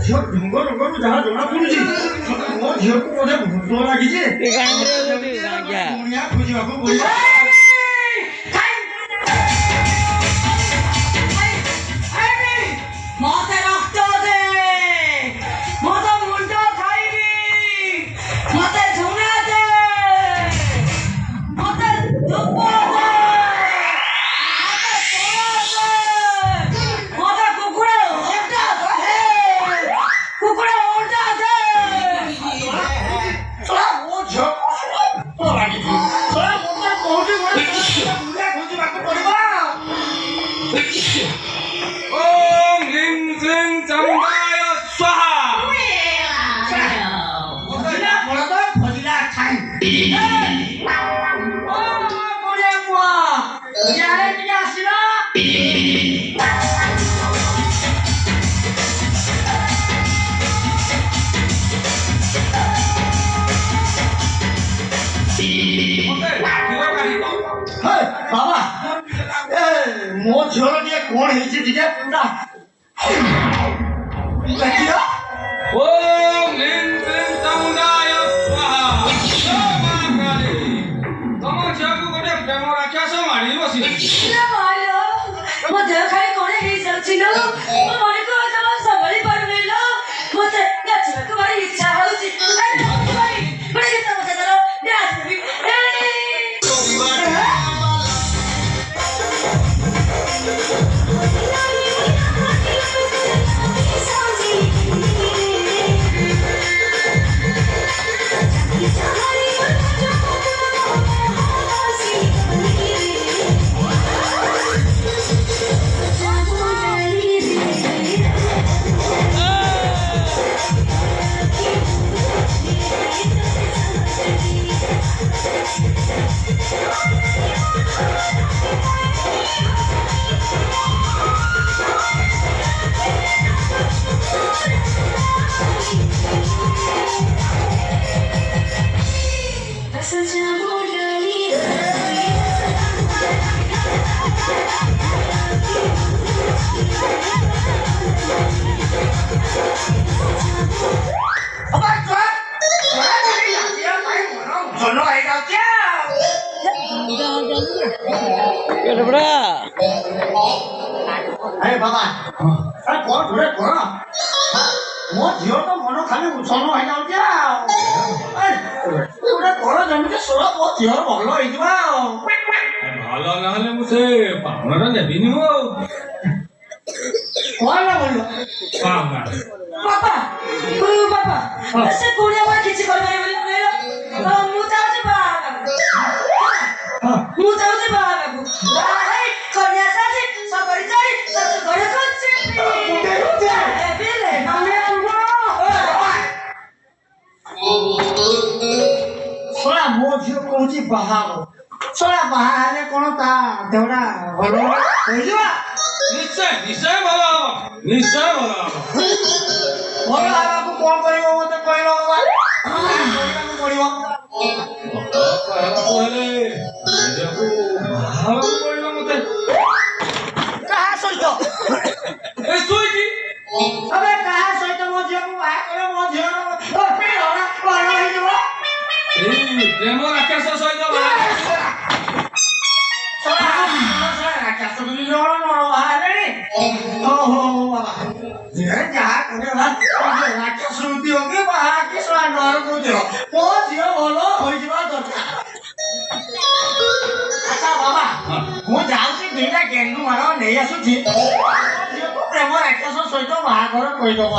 ଝିଅ ଢଙ୍ଗ ରଙ୍ଗରୁ ଯାହା ଜଣା ପଡୁଛି ମୋ ଝିଅକୁ ବୋଧେ ଭୂତ ଲାଗିଛି ଖୋଜିବାକୁ ପଡିବ। बाबा मो झील टे कौन तम झील को गोटे प्रेम राक्षस मारी बसी बाबा कौन घोड़े कौन मो झील तो मन खाली उछल हो कौन जमी सोल मो झील भल भल ना मुझे पावना नेबिनी हो कौन बोल पावना बाबा बाबा से कोड़िया मार किसी कर मारे बोले मुझे आज बाबा मुझे आज बाबा भाई कोड़िया साथी सब बड़ी जारी सब घर कुछ बेले हमें सोला मो झील कहूँ बाहा सोला बाहा कौन ता देवड़ा भल हो निश्चय निश्चय भल निश्चय भल भल आगा को कौन करिवो मते कहलो पड़िवो कहले देखो भाव पड़लो मते कहा सहित ए सोईजी अबे कहा सहित मो झील को बाहा करे मो झील ओ पेड़ा बड़ हो जबो ए प्रेम राक्षस सहित प्रेम राक्षस सहित बाहाघर कहीदेव